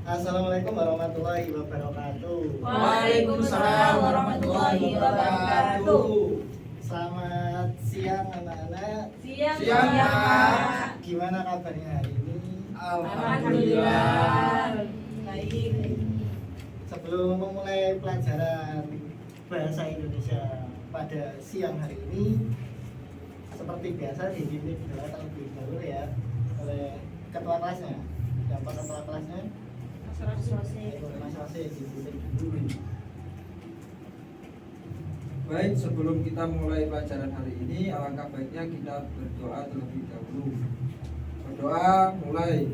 Assalamualaikum warahmatullahi wabarakatuh. Waalaikumsalam warahmatullahi wabarakatuh. Selamat siang anak-anak. Siang, Siang, Pak. Gimana kabarnya hari ini? Alhamdulillah. Baik. Sebelum memulai pelajaran bahasa Indonesia pada siang hari ini, seperti biasa dipimpin terlebih dahulu ya oleh ketua kelasnya. Siapa ketua kelasnya? Mas Rosy dipimpin dulu. Baik, sebelum kita mulai pelajaran hari ini, alangkah baiknya kita berdoa terlebih dahulu. Berdoa mulai.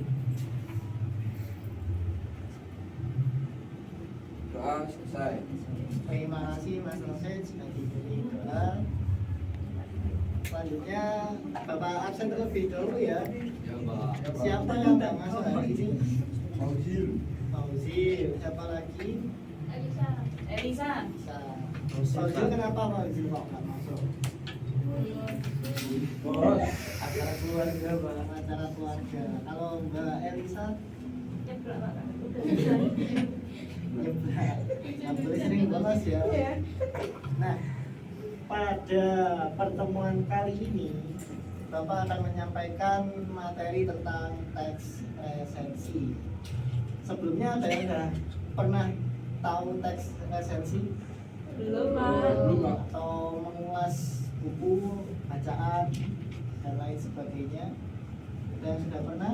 Doa selesai. Terima kasih Mas Rosy sudah diberi doa. Selanjutnya Bapak absen terlebih dahulu ya. Ya, Pak. Siapa yang nggak masuk hari ini? Fauzil. Fauzil. Siapa lagi? Elisa. Fauzil kenapa Fauzil kok nggak masuk? Bos. Acara keluarga, Mbak. Acara keluarga. Kalau Mbak Elisa, nyebrang. Nggak boleh sering bolos ya. Nah, pada pertemuan kali ini Bapak akan menyampaikan materi tentang teks resensi. Sebelumnya ada yang sudah pernah tahu teks resensi? Belum, Pak. Belum. Atau mengulas buku, bacaan, dan lain sebagainya? Ada yang sudah pernah?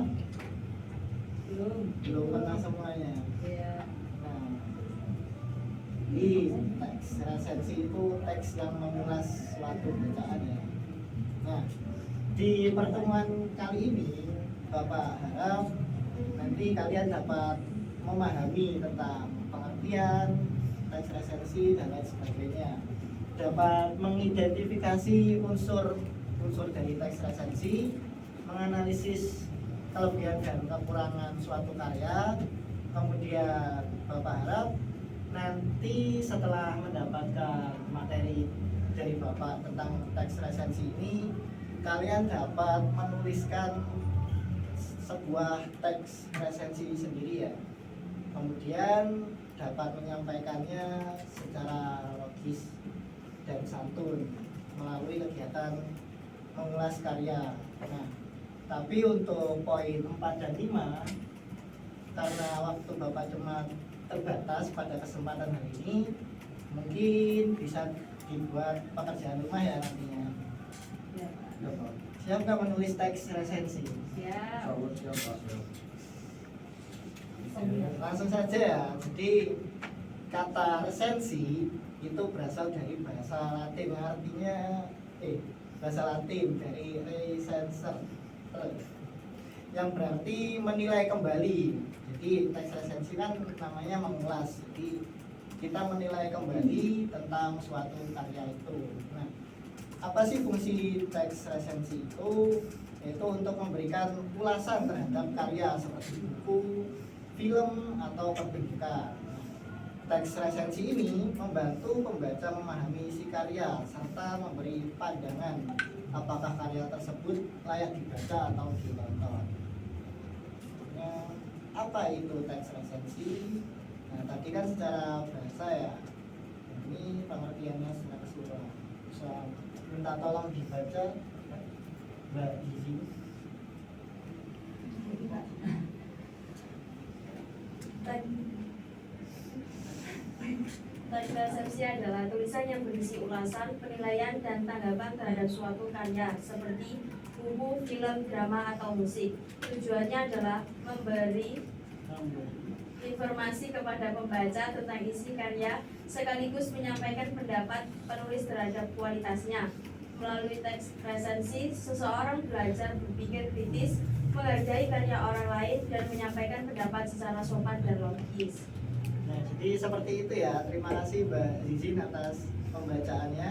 Belum pernah semuanya. Iya. Nah, di teks resensi itu teks yang mengulas suatu bacaan ya. Nah, di pertemuan kali ini Bapak harap nanti kalian dapat memahami tentang pengertian teks resensi dan lain sebagainya, dapat mengidentifikasi unsur dari teks resensi, menganalisis kelebihan dan kekurangan suatu karya. Kemudian Bapak harap nanti setelah mendapatkan materi dari Bapak tentang teks resensi ini, kalian dapat menuliskan sebuah teks resensi sendiri ya. Kemudian dapat menyampaikannya secara logis dan santun melalui kegiatan mengulas karya. Nah, tapi untuk poin 4 dan 5, karena waktu Bapak cuma terbatas pada kesempatan hari ini, mungkin bisa dibuat pekerjaan rumah ya nantinya. Iya, Pak. Siap nggak menulis teks resensi? Siap. Sawur siapa? Langsung saja ya. Jadi kata resensi itu berasal dari bahasa Latin, artinya bahasa Latin dari recenser, yang berarti menilai kembali. Jadi teks resensi kan namanya mengulas. Jadi kita menilai kembali tentang suatu karya itu. Nah, apa sih fungsi teks resensi itu? Yaitu untuk memberikan ulasan terhadap karya seperti buku, film, atau pertunjukan. Teks resensi ini membantu pembaca memahami isi karya serta memberi pandangan apakah karya tersebut layak dibaca atau ditonton. Nah, apa itu teks resensi? Nah, tadi kan secara bahasa ya. Ini pengertiannya secara keseluruhan. Bisa minta tolong dibaca, Mbak Gizi. Teks resensi adalah tulisan yang berisi ulasan, penilaian, dan tanggapan terhadap suatu karya seperti buku, film, drama, atau musik. Tujuannya adalah memberi informasi kepada pembaca tentang isi karya sekaligus menyampaikan pendapat penulis terhadap kualitasnya. Melalui teks resensi, seseorang belajar berpikir kritis, menghargai karya orang lain, dan menyampaikan pendapat secara sopan dan logis. Nah, jadi seperti itu ya. Terima kasih Mbak Zizin atas pembacaannya.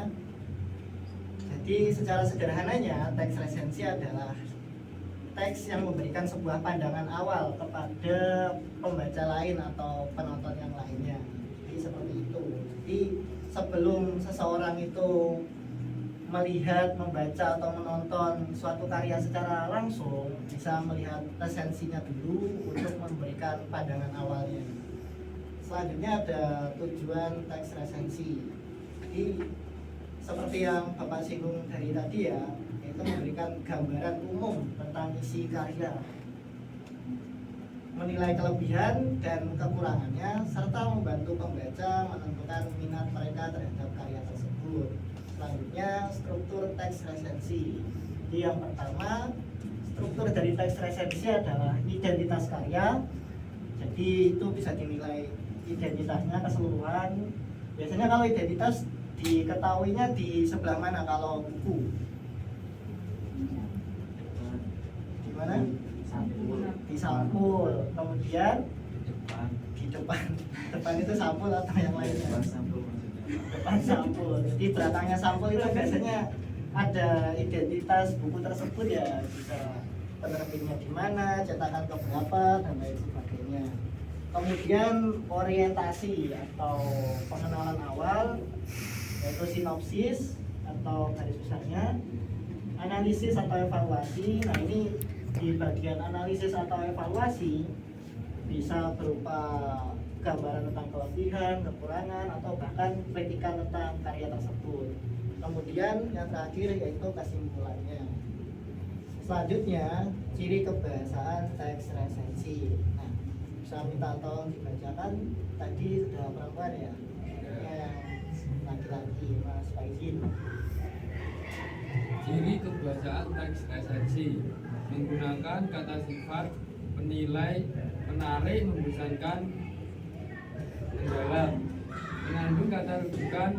Jadi secara sederhananya teks resensi adalah teks yang memberikan sebuah pandangan awal kepada pembaca lain atau penonton yang lainnya. Jadi seperti itu. Jadi sebelum seseorang itu melihat, membaca atau menonton suatu karya secara langsung bisa melihat resensinya dulu untuk memberikan pandangan awalnya. Selanjutnya ada tujuan teks resensi. Jadi seperti yang Bapak singgung dari tadi ya, itu memberikan gambaran umum tentang isi karya, menilai kelebihan dan kekurangannya, serta membantu pembaca menentukan minat mereka terhadap karya tersebut. Selanjutnya, struktur teks resensi. Jadi yang pertama, struktur dari teks resensi adalah identitas karya. Jadi itu bisa dinilai identitasnya keseluruhan. Biasanya kalau identitas diketahuinya di sebelah mana kalau buku? Di mana? Di sampul. Kemudian Depan. di depan. Depan itu sampul atau yang lainnya? Depan sampul maksudnya. Depan sampul. Jadi belakangnya sampul itu biasanya ada identitas buku tersebut ya, bisa penerbitnya di mana, cetakan keberapa dan lain sebagainya. Kemudian orientasi atau pengenalan awal, yaitu sinopsis atau garis besarnya, analisis atau evaluasi. Nah ini di bagian analisis atau evaluasi bisa berupa gambaran tentang kelebihan, kekurangan, atau bahkan kritikan tentang karya tersebut. Kemudian yang terakhir yaitu kesimpulannya. Selanjutnya, ciri kebahasaan teks resensi. Nah, bisa minta tolong dibacakan. Tadi sudah perempuan ya, laki-laki, Mas Faizin. Ciri kebahasaan teks resensi menggunakan kata sifat penilai, menarik, membosankan, mendalam, mengandung kata rujukan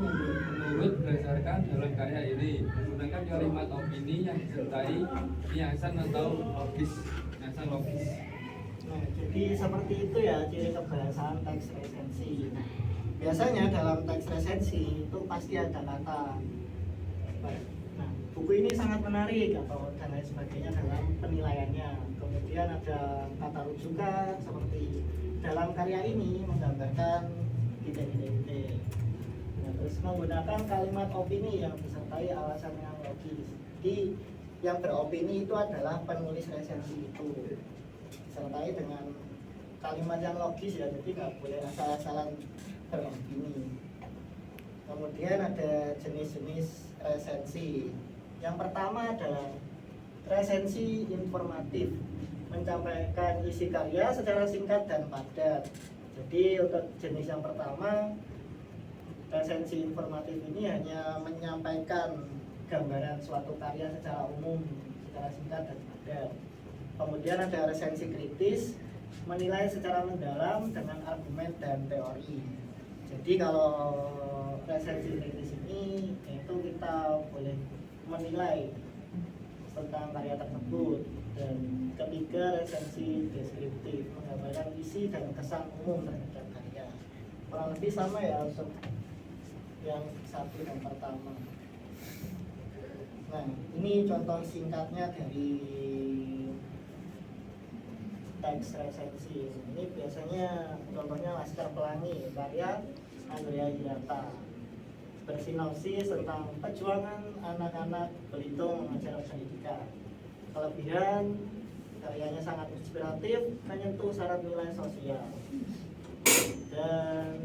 menurut berdasarkan dalam karya ini, menggunakan kalimat opini yang disertai kiasan atau logis. Nah, jadi seperti itu ya ciri kebahasaan teks resensi. Biasanya dalam teks resensi itu pasti ada kata, nah, buku ini sangat menarik atau dan lain sebagainya dalam penilaiannya. Kemudian ada kata rujukan seperti dalam karya ini menggambarkan titik-titik. Nah, terus menggunakan kalimat opini yang disertai alasan yang logis. Jadi yang beropini itu adalah penulis resensi itu, disertai dengan kalimat yang logis ya, jadi nggak boleh asal-asalan beropini. Kemudian ada jenis-jenis resensi. Yang pertama adalah resensi informatif, menyampaikan isi karya secara singkat dan padat. Jadi untuk jenis yang pertama, resensi informatif ini hanya menyampaikan gambaran suatu karya secara umum, secara singkat dan padat. Kemudian ada resensi kritis, menilai secara mendalam dengan argumen dan teori. Jadi kalau resensi kritis ini itu kita boleh menilai tentang karya tersebut. Dan ketiga, resensi deskriptif, menggambarkan isi dan kesan umum terhadap karya. Kurang lebih sama ya untuk yang satu dan pertama. Nah, ini contoh singkatnya dari teks resensi. Ini biasanya contohnya Laskar Pelangi, karya Andrea Hirata, bersinopsis tentang perjuangan anak-anak Belitung mengajar pendidikan. Kelebihan, karyanya sangat inspiratif, menyentuh syarat nilai sosial. Dan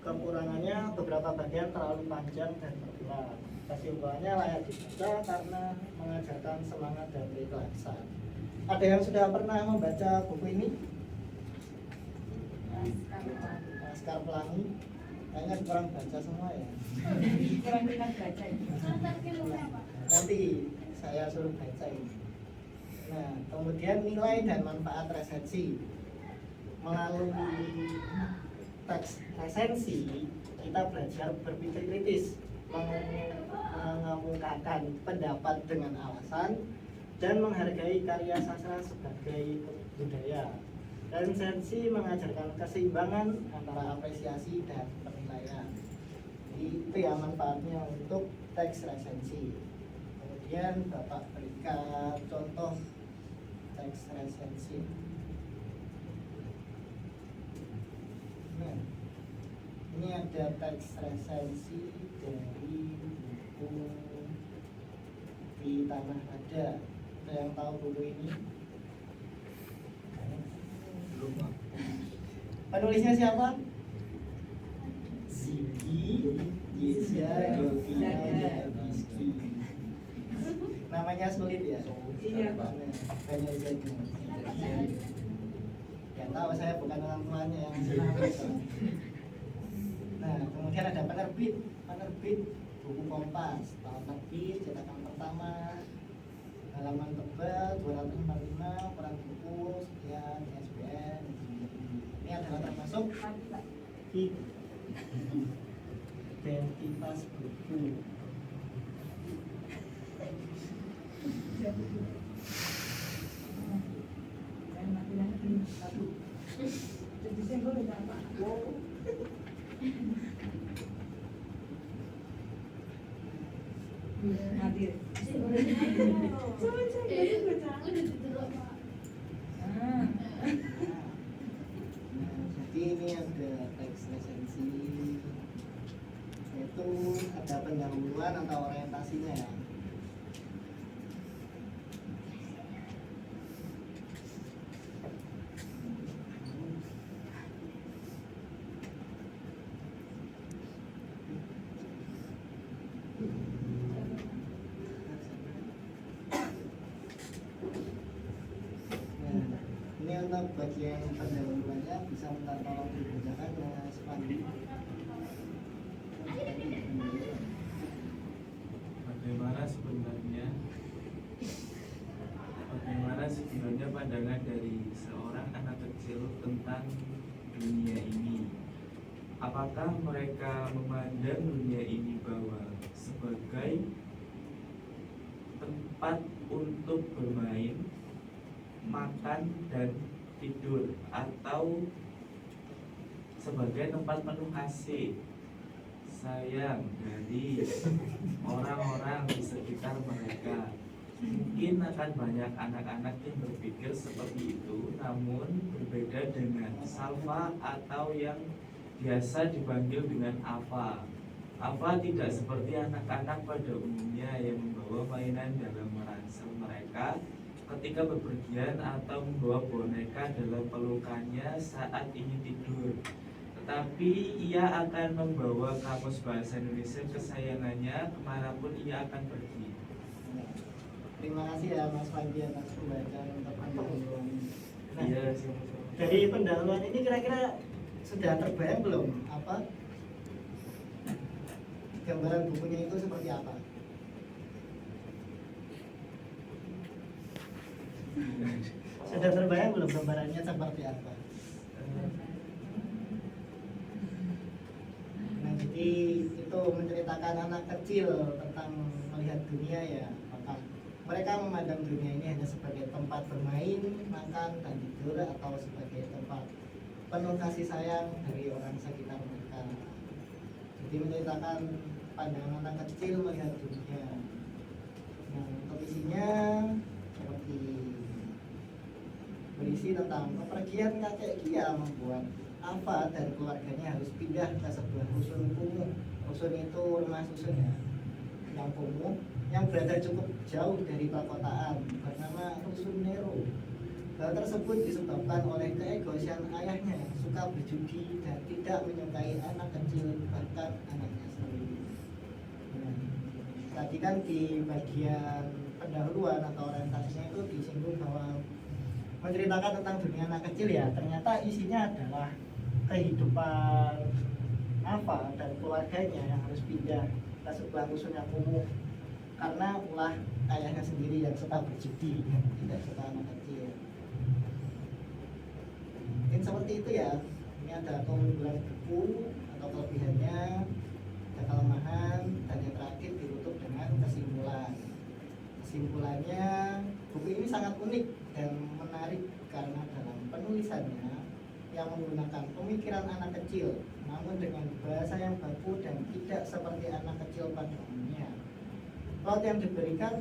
kekurangannya beberapa bagian terlalu panjang dan berulang. Kesimpulannya layak dibaca karena mengajarkan semangat dan keikhlasan. Ada yang sudah pernah membaca buku ini? Laskar Pelangi. Kayaknya kurang baca semua ya. Kurang minat baca. Nanti saya suruh baca ini. Nah, kemudian nilai dan manfaat resensi. Melalui teks resensi, kita belajar berpikir kritis, mengemukakan pendapat dengan alasan, dan menghargai karya sastra sebagai budaya. Resensi mengajarkan keseimbangan antara apresiasi dan penilaian. Jadi itu ya manfaatnya untuk teks resensi. Kemudian Bapak berikan contoh teks resensi. Nah, ini ada teks resensi dari buku di Tanah Ada. Ada yang tahu buku ini? Belum, Pak. Penulisnya siapa? Ziggy Yesya Govina Yabiski. Namanya sulit ya? Iya. Banyak jadi. Ya tahu, saya bukan orang tuanya yang Nah, kemudian ada penerbit buku Kompas, tahun terbit, cetakan pertama, halaman tebal 245, ukuran buku sekian, ISBN. Ini adalah termasuk identitas buku. Jadi simbol udah apa? Hadir. Jadi ini ada teks resensi, itu ada pendahuluan atau orientasinya ya. Ini untuk bagian pendahuluannya bisa minta tolong dibacakan Mas Pandi. Bagaimana sebenarnya pandangan dari seorang anak kecil tentang dunia ini? Apakah mereka memandang dunia ini bahwa sebagai tempat untuk bermain, makan dan tidur, atau sebagai tempat penuh kasih sayang dari orang-orang di sekitar mereka? Mungkin akan banyak anak-anak yang berpikir seperti itu, namun berbeda dengan Salva atau yang biasa dipanggil dengan Ava. Ava tidak seperti anak-anak pada umumnya yang membawa mainan dalam ransel mereka ketika bepergian atau membawa boneka dalam pelukannya saat ingin tidur. Tetapi ia akan membawa kamus bahasa Indonesia kesayangannya kemanapun ia akan pergi. Terima kasih ya Mas Pandi atas pembacaan untuk pendahuluan. Nah, Iya, sama-sama. dari pendahuluan ini kira-kira sudah terbayang belum apa gambaran bukunya itu seperti apa? Sudah terbayang belum gambarannya seperti apa? Nah, jadi itu menceritakan anak kecil tentang melihat dunia ya. Maka mereka memandang dunia ini hanya sebagai tempat bermain, makan, dan tidur, atau sebagai tempat penuh kasih sayang dari orang sekitar mereka. Jadi menceritakan pandangan anak kecil melihat dunia. Nah, untuk isinya seperti berisi tentang kepergian kakek Kia membuat Ava dan keluarganya harus pindah ke sebuah rusun kumuh. Rusun itu rumah susun ya, yang kumuh, yang berada cukup jauh dari perkotaan, bernama Rusun Nero. Hal tersebut disebabkan oleh keegoisan ayahnya yang suka berjudi dan tidak menyukai anak kecil, bahkan anaknya sendiri. Nah, tadi kan di bagian pendahuluan atau orientasinya itu disinggung bahwa menceritakan tentang dunia anak kecil ya, ternyata isinya adalah kehidupan Ava dan keluarganya yang harus pindah ke sebuah rusun yang kumuh karena ulah ayahnya sendiri yang suka berjudi, tidak suka anak kecil. Mungkin seperti itu ya. Ini ada keunggulan buku atau kelebihannya, ada kelemahan, dan yang terakhir ditutup dengan kesimpulan. Kesimpulannya, buku ini sangat unik dan menarik karena dalam penulisannya yang menggunakan pemikiran anak kecil, namun dengan bahasa yang baku dan tidak seperti anak kecil pada umumnya. Plot yang diberikan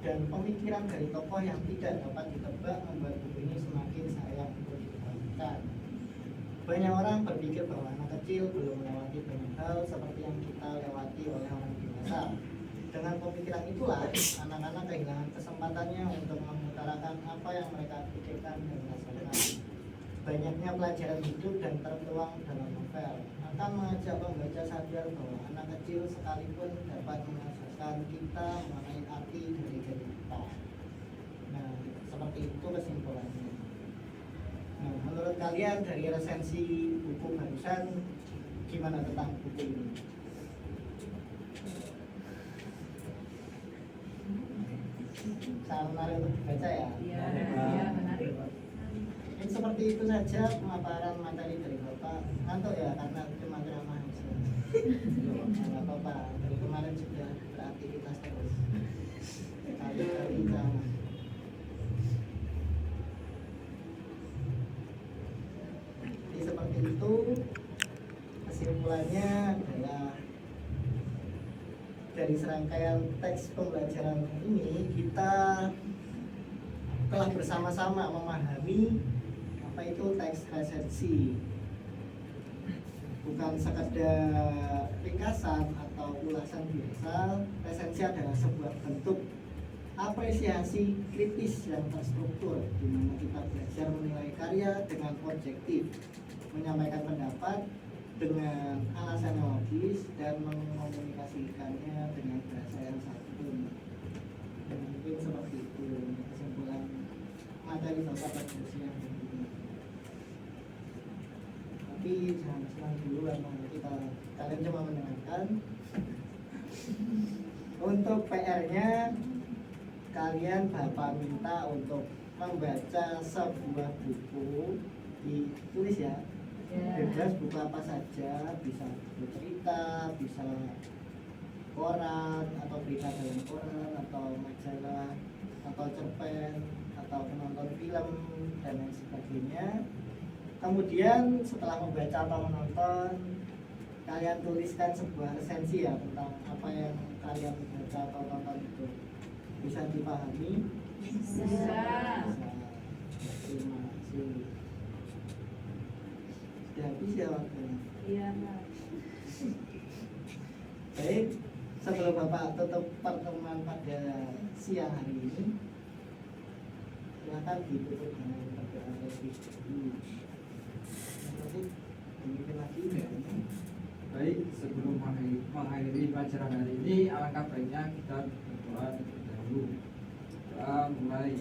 dan pemikiran dari tokoh yang tidak dapat ditebak membuat buku ini semakin sayang untuk dibacakan. Banyak orang berpikir bahwa anak kecil belum melewati banyak hal seperti yang kita lewati oleh orang dewasa. dengan pemikiran itulah anak-anak kehilangan kesempatannya untuk mengutarakan apa yang mereka pikirkan dan rasakan. Banyaknya pelajaran hidup dan tertuang dalam novel akan mengajak pembaca sadar bahwa anak kecil sekalipun dapat merasakan kita mengenai arti dari kehidupan. Nah, seperti itu kesimpulannya. Nah, menurut kalian dari resensi buku barusan gimana tentang buku ini? Sangat menarik untuk dibaca ya. Iya, iya, menarik. Mungkin seperti itu saja pemaparan materi dari Bapak. Ngantuk ya karena cuma ceramah aja. Nggak apa-apa, dari kemarin sudah beraktivitas terus. Kali-kali ceramah. Jadi seperti itu kesimpulannya adalah dari serangkaian teks pembelajaran ini kita telah bersama-sama memahami apa itu teks resensi, bukan sekadar ringkasan atau ulasan biasa. Resensi adalah sebuah bentuk apresiasi kritis yang terstruktur di mana kita belajar menilai karya dengan objektif, menyampaikan pendapat dengan alasan yang logis dan mengkomunikasikannya dengan bahasa yang santun. Mungkin seperti itu kesimpulan materi Bapak pada siang ini. Tapi jangan senang dulu karena kalian cuma mendengarkan. Untuk PR-nya kalian Bapak minta untuk membaca sebuah buku, ditulis ya. Bebas buku apa saja, bisa buku cerita, bisa koran atau berita dalam koran atau majalah atau cerpen atau menonton film dan lain sebagainya. Kemudian setelah membaca atau menonton, kalian tuliskan sebuah resensi ya tentang apa yang kalian baca atau tonton itu. Bisa dipahami? Bisa. Terima kasih. Sudah habis ya waktunya. Iya, Pak. Baik, sebelum Bapak tutup pertemuan pada siang hari ini, silakan ditutup dengan berdoa lebih dulu. Nanti dibikin lagi ya. Baik, sebelum mengakhiri pelajaran hari ini, alangkah baiknya kita berdoa terlebih dahulu. Doa mulai.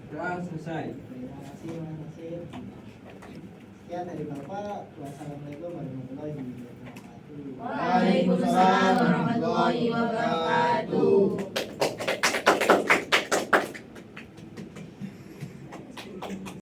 Doa selesai. Terima kasih. Sekian dari Bapak. Wassalamualaikum warahmatullahi wabarakatuh. Waalaikumsalam warahmatullahi wabarakatuh.